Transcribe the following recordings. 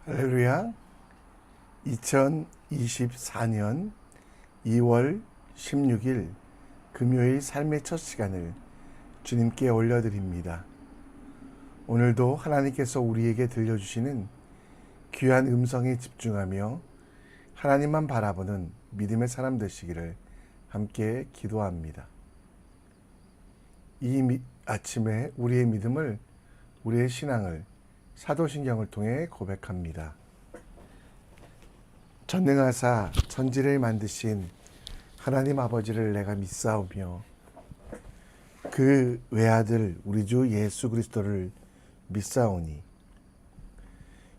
할렐루야. 2024년 2월 16일 금요일 삶의 첫 시간을 주님께 올려드립니다. 오늘도 하나님께서 우리에게 들려주시는 귀한 음성에 집중하며 하나님만 바라보는 믿음의 사람 되시기를 함께 기도합니다. 이 아침에 우리의 믿음을, 우리의 신앙을 사도신경을 통해 고백합니다. 전능하사 천지를 만드신 하나님 아버지를 내가 믿사오며 그 외아들 우리 주 예수 그리스도를 믿사오니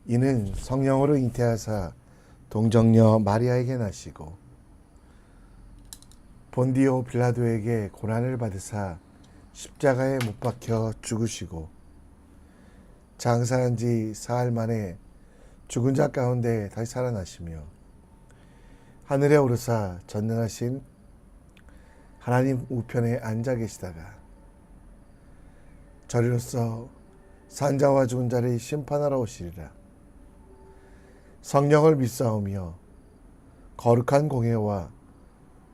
이는 성령으로 잉태하사 동정녀 마리아에게 나시고 본디오 빌라도에게 고난을 받으사 십자가에 못 박혀 죽으시고 장사한 지 사흘 만에 죽은 자 가운데 다시 살아나시며 하늘에 오르사 전능하신 하나님 우편에 앉아 계시다가 저리로서 산자와 죽은 자를 심판하러 오시리라. 성령을 믿사오며 거룩한 공회와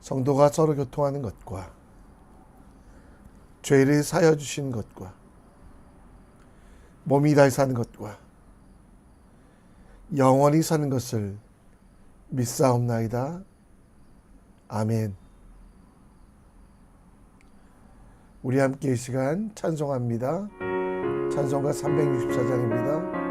성도가 서로 교통하는 것과 죄를 사여 주신 것과 몸이 다시 사는 것과 영원히 사는 것을 믿사옵나이다. 아멘. 우리 함께 이 시간 찬송합니다. 찬송가 364장입니다.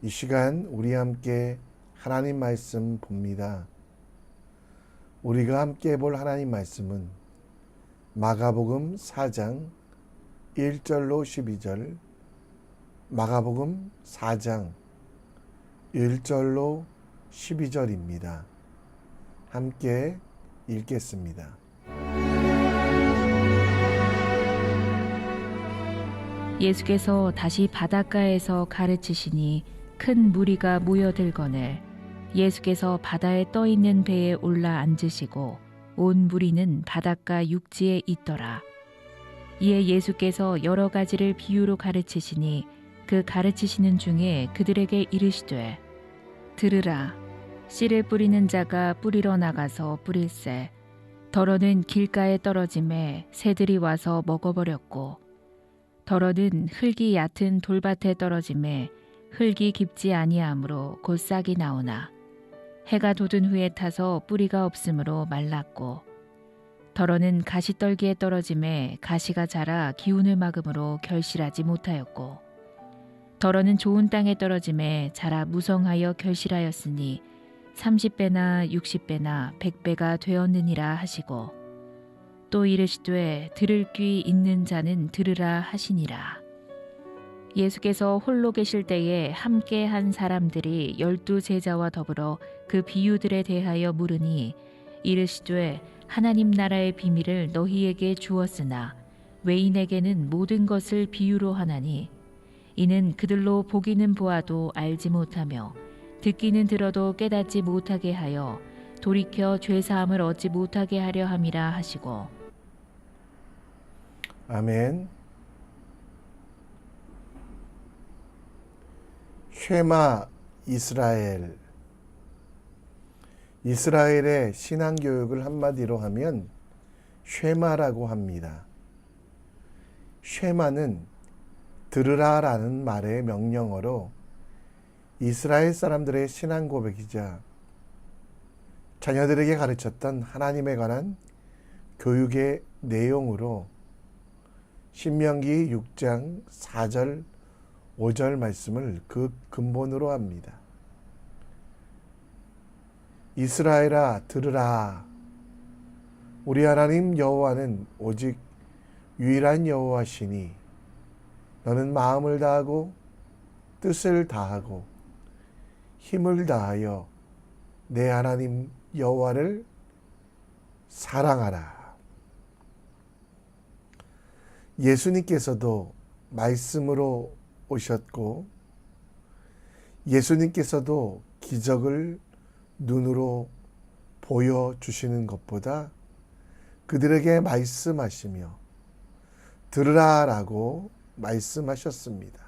이 시간 우리 함께 하나님 말씀 봅니다. 우리가 함께 볼 하나님 말씀은 마가복음 4장 1절로 12절, 마가복음 4장 1절로 12절입니다. 함께 읽겠습니다. 예수께서 다시 바닷가에서 가르치시니 큰 무리가 모여들거늘 예수께서 바다에 떠 있는 배에 올라 앉으시고 온 무리는 바닷가 육지에 있더라. 이에 예수께서 여러 가지를 비유로 가르치시니 그 가르치시는 중에 그들에게 이르시되 들으라. 씨를 뿌리는 자가 뿌리러 나가서 뿌릴새 덜어는 길가에 떨어짐에 새들이 와서 먹어버렸고 덜어는 흙이 얕은 돌밭에 떨어짐에 흙이 깊지 아니하므로 곧 싹이 나오나 해가 돋은 후에 타서 뿌리가 없으므로 말랐고 덜어는 가시떨기에 떨어짐에 가시가 자라 기운을 막음으로 결실하지 못하였고 덜어는 좋은 땅에 떨어짐에 자라 무성하여 결실하였으니 30배나 60배나 100배가 되었느니라 하시고 또 이르시되 들을 귀 있는 자는 들으라 하시니라. 예수께서 홀로 계실 때에 함께 한 사람들이 12 제자와 더불어 그 비유들에 대하여 물으니 이르시되 하나님 나라의 비밀을 너희에게 주었으나 외인에게는 모든 것을 비유로 하나니 이는 그들로 보기는 보아도 알지 못하며 듣기는 들어도 깨닫지 못하게 하여 돌이켜 죄사함을 얻지 못하게 하려 함이라 하시고 아멘. 쉐마 이스라엘. 이스라엘의 신앙교육을 한마디로 하면 쉐마라고 합니다. 쉐마는 들으라라는 말의 명령어로 이스라엘 사람들의 신앙 고백이자 자녀들에게 가르쳤던 하나님에 관한 교육의 내용으로 신명기 6장 4절 5절 말씀을 그 근본으로 합니다. 이스라엘아 들으라. 우리 하나님 여호와는 오직 유일한 여호와시니 너는 마음을 다하고 뜻을 다하고 힘을 다하여 내 하나님 여호와를 사랑하라. 예수님께서도 말씀으로 오셨고 예수님께서도 기적을 눈으로 보여주시는 것보다 그들에게 말씀하시며 들으라라고 말씀하셨습니다.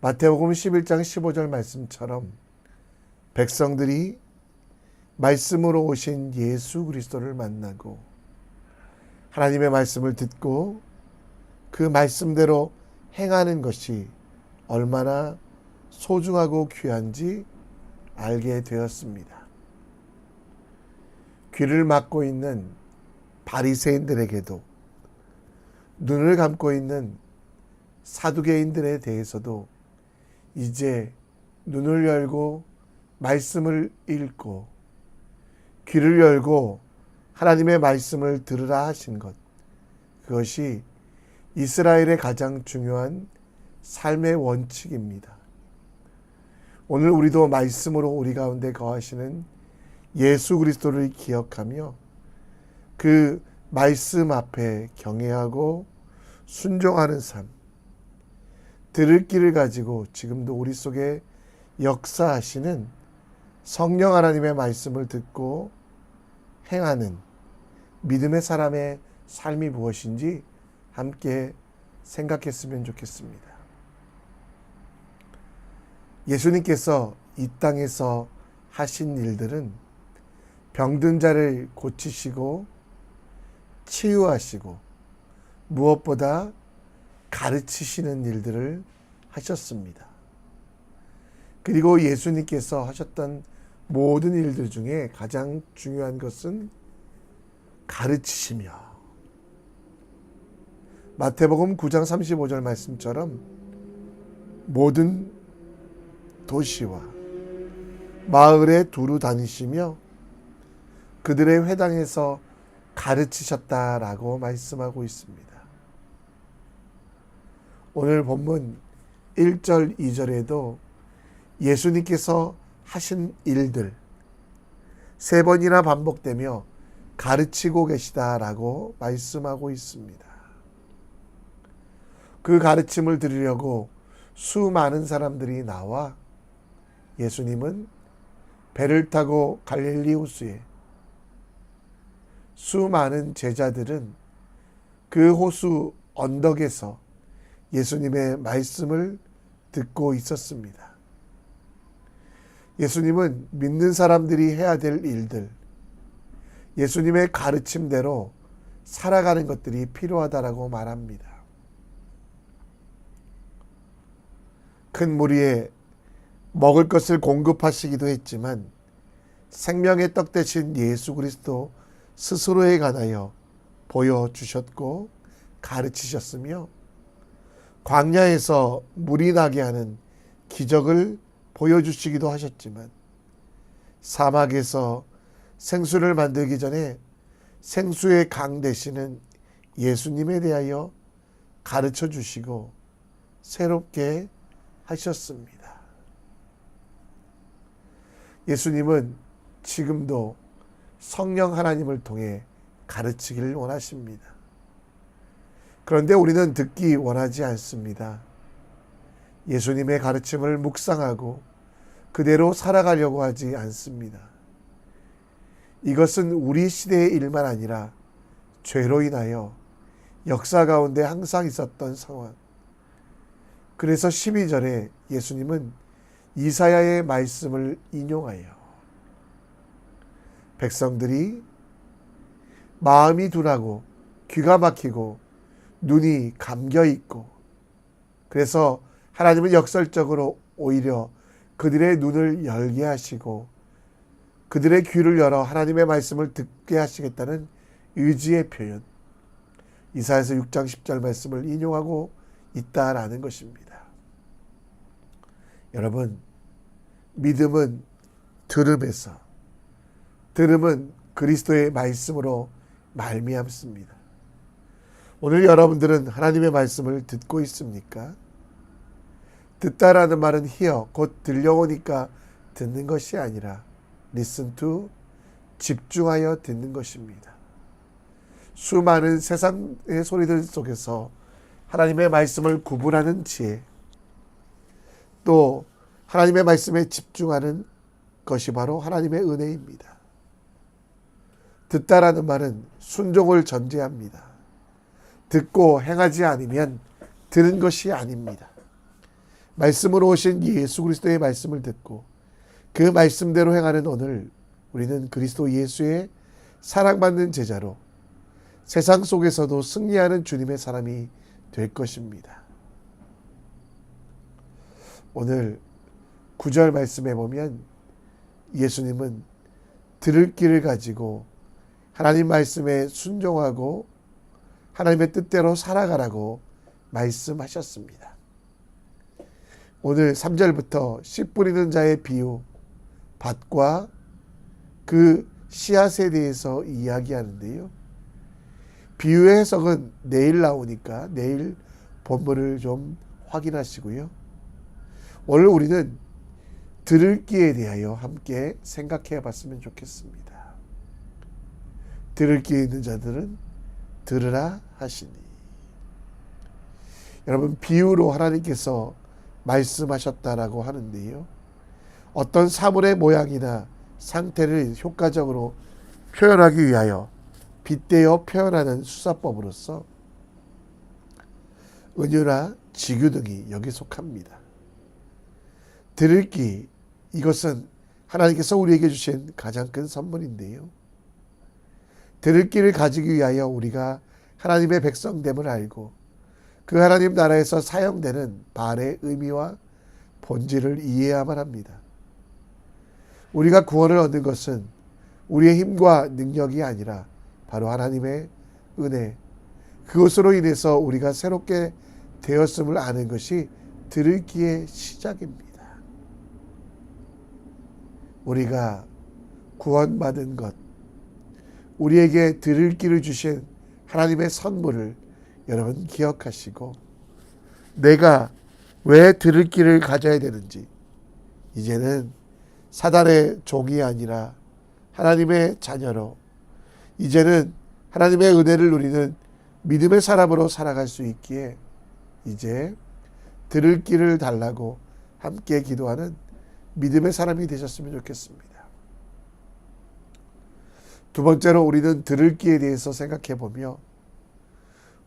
마태복음 11장 15절 말씀처럼 백성들이 말씀으로 오신 예수 그리스도를 만나고 하나님의 말씀을 듣고 그 말씀대로 행하는 것이 얼마나 소중하고 귀한지 알게 되었습니다. 귀를 막고 있는 바리새인들에게도 눈을 감고 있는 사두개인들에 대해서도 이제 눈을 열고 말씀을 읽고 귀를 열고 하나님의 말씀을 들으라 하신 것, 그것이 이스라엘의 가장 중요한 삶의 원칙입니다. 오늘 우리도 말씀으로 우리 가운데 거하시는 예수 그리스도를 기억하며 그 말씀 앞에 경외하고 순종하는 삶, 들을 길을 가지고 지금도 우리 속에 역사하시는 성령 하나님의 말씀을 듣고 행하는 믿음의 사람의 삶이 무엇인지 함께 생각했으면 좋겠습니다. 예수님께서 이 땅에서 하신 일들은 병든 자를 고치시고 치유하시고 무엇보다 가르치시는 일들을 하셨습니다. 그리고 예수님께서 하셨던 모든 일들 중에 가장 중요한 것은 가르치시며, 마태복음 9장 35절 말씀처럼 모든 도시와 마을에 두루 다니시며 그들의 회당에서 가르치셨다라고 말씀하고 있습니다. 오늘 본문 1절 2절에도 예수님께서 하신 일들 3번이나 반복되며 가르치고 계시다라고 말씀하고 있습니다. 그 가르침을 들으려고 수많은 사람들이 나와 예수님은 배를 타고 갈릴리 호수에, 수많은 제자들은 그 호수 언덕에서 예수님의 말씀을 듣고 있었습니다. 예수님은 믿는 사람들이 해야 될 일들, 예수님의 가르침대로 살아가는 것들이 필요하다라고 말합니다. 큰 무리에 먹을 것을 공급하시기도 했지만 생명의 떡 대신 예수 그리스도 스스로에 관하여 보여주셨고 가르치셨으며 광야에서 물이 나게 하는 기적을 보여주시기도 하셨지만 사막에서 생수를 만들기 전에 생수의 강 되시는 예수님에 대하여 가르쳐 주시고 새롭게 하셨습니다. 예수님은 지금도 성령 하나님을 통해 가르치기를 원하십니다. 그런데 우리는 듣기 원하지 않습니다. 예수님의 가르침을 묵상하고 그대로 살아가려고 하지 않습니다. 이것은 우리 시대의 일만 아니라 죄로 인하여 역사 가운데 항상 있었던 상황. 그래서 12절에 예수님은 이사야의 말씀을 인용하여 백성들이 마음이 둔하고 귀가 막히고 눈이 감겨 있고, 그래서 하나님은 역설적으로 오히려 그들의 눈을 열게 하시고 그들의 귀를 열어 하나님의 말씀을 듣게 하시겠다는 의지의 표현, 이사야서 6장 10절 말씀을 인용하고 있다라는 것입니다. 여러분, 믿음은 들음에서, 들음은 그리스도의 말씀으로 말미암습니다. 오늘 여러분들은 하나님의 말씀을 듣고 있습니까? 듣다라는 말은 hear, 곧 들려오니까 듣는 것이 아니라 listen to, 집중하여 듣는 것입니다. 수많은 세상의 소리들 속에서 하나님의 말씀을 구분하는 지혜, 또 하나님의 말씀에 집중하는 것이 바로 하나님의 은혜입니다. 듣다라는 말은 순종을 전제합니다. 듣고 행하지 않으면 들은 것이 아닙니다. 말씀으로 오신 예수 그리스도의 말씀을 듣고 그 말씀대로 행하는 오늘, 우리는 그리스도 예수의 사랑받는 제자로 세상 속에서도 승리하는 주님의 사람이 될 것입니다. 오늘 9절 말씀에 보면 예수님은 들을 길을 가지고 하나님 말씀에 순종하고 하나님의 뜻대로 살아가라고 말씀하셨습니다. 오늘 3절부터 씨 뿌리는 자의 비유, 밭과 그 씨앗에 대해서 이야기하는데요. 비유의 해석은 내일 나오니까 내일 본문을 좀 확인하시고요. 오늘 우리는 들을 귀에 대하여 함께 생각해 봤으면 좋겠습니다. 들을 귀에 있는 자들은 들으라 하시니. 여러분, 비유로 하나님께서 말씀하셨다라고 하는데요. 어떤 사물의 모양이나 상태를 효과적으로 표현하기 위하여 빗대어 표현하는 수사법으로서 은유나 지규 등이 여기 속합니다. 들을 귀, 이것은 하나님께서 우리에게 주신 가장 큰 선물인데요. 들을 귀를 가지기 위하여 우리가 하나님의 백성됨을 알고 그 하나님 나라에서 사용되는 말의 의미와 본질을 이해해야만 합니다. 우리가 구원을 얻는 것은 우리의 힘과 능력이 아니라 바로 하나님의 은혜, 그것으로 인해서 우리가 새롭게 되었음을 아는 것이 들을 귀의 시작입니다. 우리가 구원받은 것, 우리에게 들을 귀를 주신 하나님의 선물을 여러분 기억하시고, 내가 왜 들을 귀를 가져야 되는지, 이제는 사단의 종이 아니라 하나님의 자녀로 이제는 하나님의 은혜를 누리는 믿음의 사람으로 살아갈 수 있기에 이제 들을 길을 달라고 함께 기도하는 믿음의 사람이 되셨으면 좋겠습니다. 두 번째로 우리는 들을 귀에 대해서 생각해 보며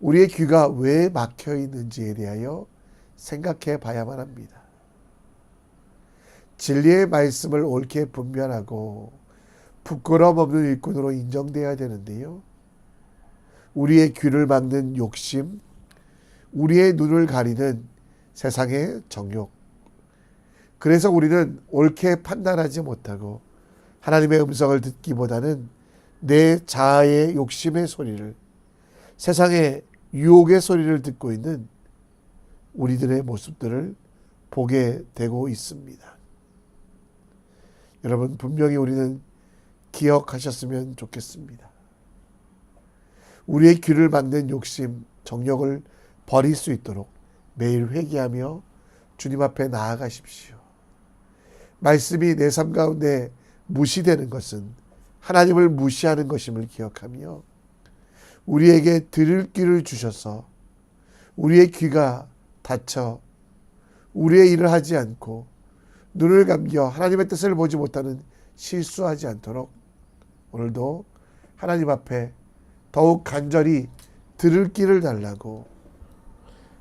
우리의 귀가 왜 막혀 있는지에 대하여 생각해 봐야만 합니다. 진리의 말씀을 옳게 분별하고 부끄러움 없는 일꾼으로 인정돼야 되는데요. 우리의 귀를 막는 욕심, 우리의 눈을 가리는 세상의 정욕. 그래서 우리는 옳게 판단하지 못하고 하나님의 음성을 듣기보다는 내 자아의 욕심의 소리를, 세상의 유혹의 소리를 듣고 있는 우리들의 모습들을 보게 되고 있습니다. 여러분, 분명히 우리는 기억하셨으면 좋겠습니다. 우리의 귀를 막는 욕심, 정욕을 버릴 수 있도록 매일 회개하며 주님 앞에 나아가십시오. 말씀이 내 삶 가운데 무시되는 것은 하나님을 무시하는 것임을 기억하며 우리에게 들을 귀를 주셔서 우리의 귀가 닫혀 우리의 일을 하지 않고 눈을 감겨 하나님의 뜻을 보지 못하는 실수하지 않도록 오늘도 하나님 앞에 더욱 간절히 들을 귀를 달라고,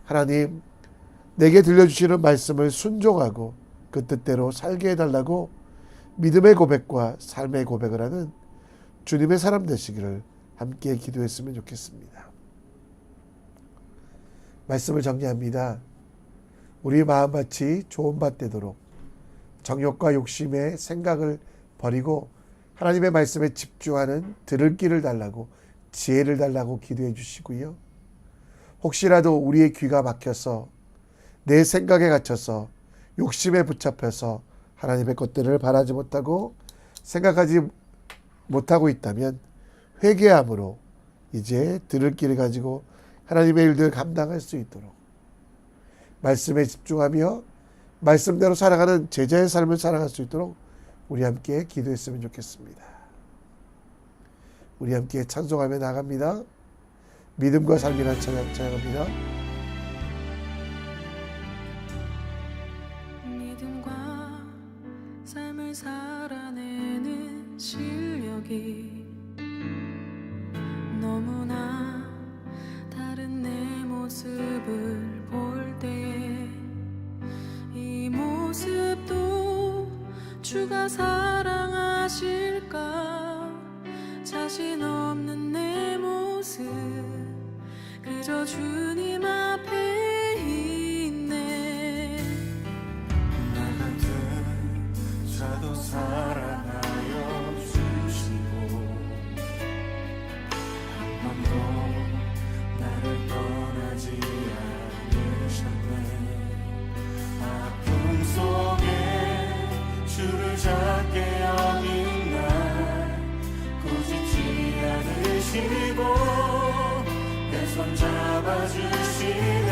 하나님 내게 들려주시는 말씀을 순종하고 그 뜻대로 살게 해달라고 믿음의 고백과 삶의 고백을 하는 주님의 사람 되시기를 함께 기도했으면 좋겠습니다. 말씀을 정리합니다. 우리 마음밭이 좋은 밭 되도록 정욕과 욕심의 생각을 버리고 하나님의 말씀에 집중하는 들을 귀를 달라고, 지혜를 달라고 기도해 주시고요. 혹시라도 우리의 귀가 막혀서 내 생각에 갇혀서 욕심에 붙잡혀서 하나님의 것들을 바라지 못하고 생각하지 못하고 있다면 회개함으로 이제 들을 길을 가지고 하나님의 일들을 감당할 수 있도록 말씀에 집중하며 말씀대로 살아가는 제자의 삶을 살아갈 수 있도록 우리 함께 기도했으면 좋겠습니다. 우리 함께 찬송하며 나갑니다. 믿음과 삶이라는 찬양 찬양합니다. 믿음과 삶을 살아내는 실력이 너무나 다른 내 모습을 볼 때에 이 모습도 주가 사랑하실까, 자신 없는 내 모습 그저 주님 앞에 있네. 나 같은 자도 사랑하여 주시고 한 번도 나를 떠나지 않으셨네. 아픔 속에 주를 작게 여긴 날 꾸짖지 않으시고 내 손 잡아주시네.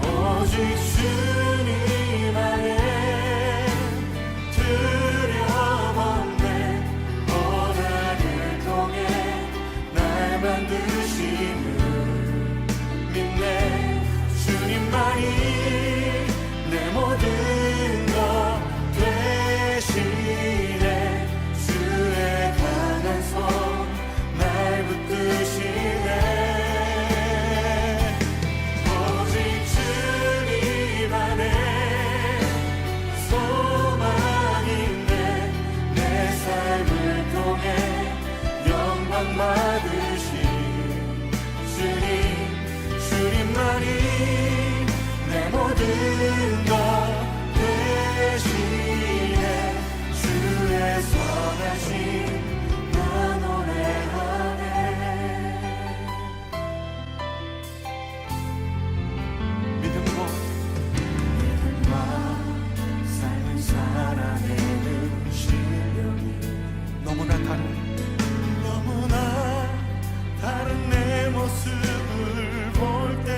오직 주님 안에 두려움 없네. 고난을 통해 날 만드심을 믿네. 주님만이 내 모든 것 되시네. 주의 강한 손 날 붙드시네. 오직 주님 안에 소망인데 내 삶을 통해 영광 받으신 주님만이 내 모든 것 되시네. 주의 선하심 나 노래하네. 믿음과 삶을 살아내는 실력이 너무나 다른 내 모습을 볼 때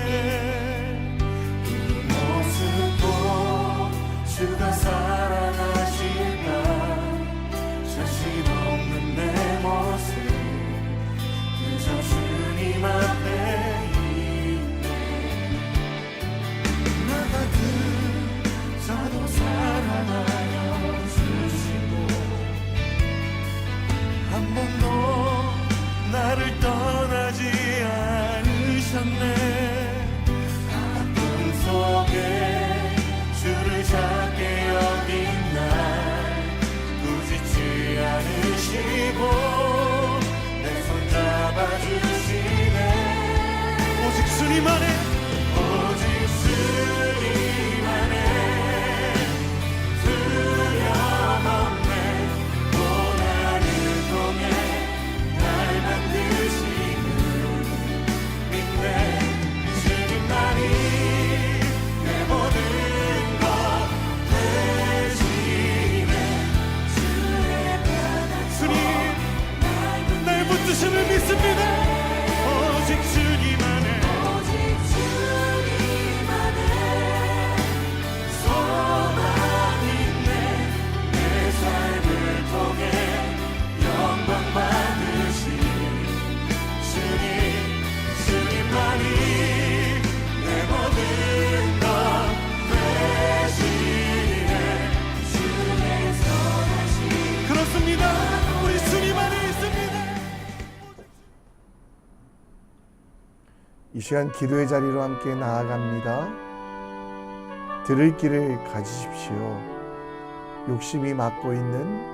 이 모습도 한 번도 나를 떠나지 않으셨네. 아픔 속에 주를 작게 여긴 날 부지치 않으시고 내 손 잡아주시네. 오직 주님 안에, 오직 주님 안에 두려움없네. 고난을 통해 날 만드시는 믿네. 주님만이 내 모든 것 되시네. 주님 날 붙드심을 믿습니다. 오직 주님 안에, 오직 주님 안에 소망 있네. 내 삶을 통해 영광 받으신 주님, 주님만이 내 모든 것 되시네. 주의 선하신 그렇습니다. 우리 주님 안에 있습니다. 이 시간 기도의 자리로 함께 나아갑니다. 들을 길을 가지십시오. 욕심이 막고 있는,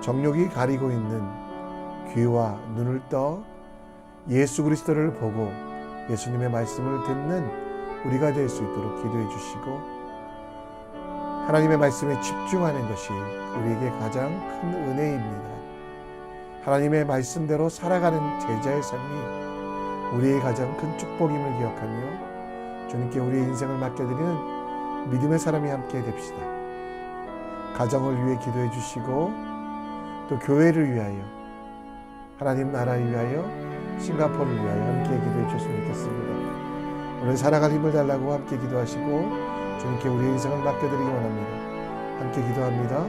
정욕이 가리고 있는 귀와 눈을 떠 예수 그리스도를 보고 예수님의 말씀을 듣는 우리가 될 수 있도록 기도해 주시고, 하나님의 말씀에 집중하는 것이 우리에게 가장 큰 은혜입니다. 하나님의 말씀대로 살아가는 제자의 삶이 우리의 가장 큰 축복임을 기억하며 주님께 우리의 인생을 맡겨드리는 믿음의 사람이 함께 됩시다. 가정을 위해 기도해 주시고, 또 교회를 위하여, 하나님 나라를 위하여, 싱가포르를 위하여 함께 기도해 주셨으면 좋겠습니다. 오늘 살아갈 힘을 달라고 함께 기도하시고 주님께 우리의 인생을 맡겨드리기 원합니다. 함께 기도합니다.